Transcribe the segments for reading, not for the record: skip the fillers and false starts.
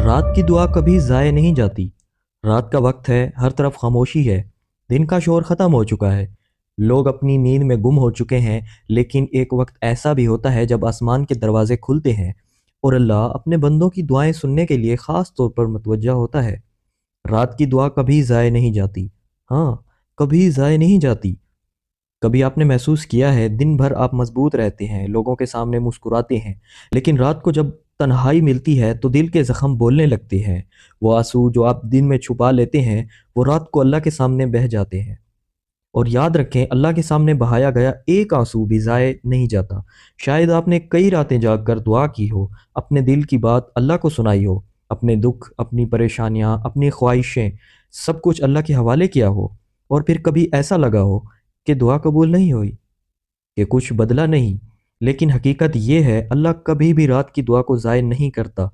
रात की दुआ कभी ज़ाय नहीं जाती। रात का वक्त है, हर तरफ खामोशी है। दिन का शोर ख़त्म हो चुका है। लोग अपनी नींद में गुम हो चुके हैं। लेकिन एक वक्त ऐसा भी होता है जब आसमान के दरवाजे खुलते हैं और अल्लाह अपने बंदों की दुआएं सुनने के लिए ख़ास तौर पर मुतवज्जा होता है। रात की दुआ कभी ज़ाय नहीं जाती। हाँ, कभी ज़ाय नहीं जाती। कभी आपने महसूस किया है दिन भर आप मजबूत रहते हैं, लोगों के सामने मुस्कुराते हैं, लेकिन रात को जब तन्हाई मिलती है तो दिल के जख्म बोलने लगते हैं। वो आंसू जो आप दिन में छुपा लेते हैं वो रात को अल्लाह के सामने बह जाते हैं। और याद रखें, अल्लाह के सामने बहाया गया एक आंसू भी ज़ाय नहीं जाता। शायद आपने कई रातें जाग कर दुआ की हो, अपने दिल की बात अल्लाह को सुनाई हो, अपने दुख, अपनी परेशानियां, अपनी ख्वाहिशें, सब कुछ अल्लाह के हवाले किया हो। और फिर कभी ऐसा लगा हो कि दुआ कबूल नहीं हुई, कि कुछ बदला नहीं। लेकिन हकीकत ये है, अल्लाह कभी भी रात की दुआ को ज़ाय नहीं करता।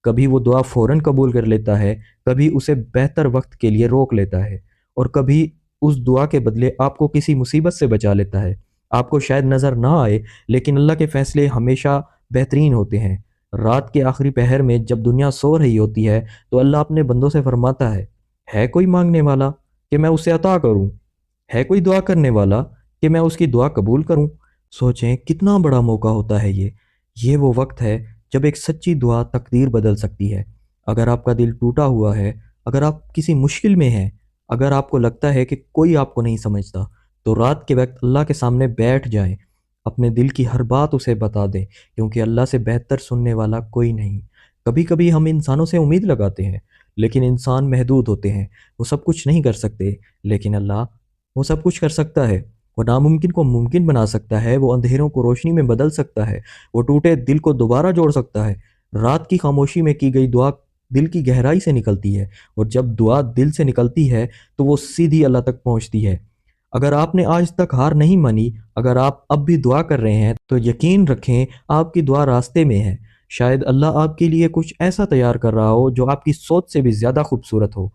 कभी वो दुआ फ़ौरन कबूल कर लेता है, कभी उसे बेहतर वक्त के लिए रोक लेता है, और कभी उस दुआ के बदले आपको किसी मुसीबत से बचा लेता है। आपको शायद नज़र ना आए, लेकिन अल्लाह के फ़ैसले हमेशा बेहतरीन होते हैं। रात के आखिरी पहर में जब दुनिया सो रही होती है तो अल्लाह अपने बंदों से फरमाता है कोई मांगने वाला कि मैं उसे अता करूं? है कोई दुआ करने वाला कि मैं उसकी दुआ कबूल करूं? सोचें कितना बड़ा मौका होता है ये वो वक्त है जब एक सच्ची दुआ तकदीर बदल सकती है। अगर आपका दिल टूटा हुआ है, अगर आप किसी मुश्किल में हैं, अगर आपको लगता है कि कोई आपको नहीं समझता, तो रात के वक्त अल्लाह के सामने बैठ जाएं। अपने दिल की हर बात उसे बता दें, क्योंकि अल्लाह से बेहतर सुनने वाला कोई नहीं। कभी कभी हम इंसानों से उम्मीद लगाते हैं, लेकिन इंसान महदूद होते हैं, वो सब कुछ नहीं कर सकते। लेकिन अल्लाह, वो सब कुछ कर सकता है। वो नामुमकिन को मुमकिन बना सकता है, वो अंधेरों को रोशनी में बदल सकता है, वो टूटे दिल को दोबारा जोड़ सकता है। रात की खामोशी में की गई दुआ दिल की गहराई से निकलती है, और जब दुआ दिल से निकलती है तो वो सीधी अल्लाह तक पहुंचती है। अगर आपने आज तक हार नहीं मानी, अगर आप अब भी दुआ कर रहे हैं, तो यकीन रखें आपकी दुआ रास्ते में है। शायद अल्लाह आपके लिए कुछ ऐसा तैयार कर रहा हो जो आपकी सोच से भी ज़्यादा खूबसूरत हो।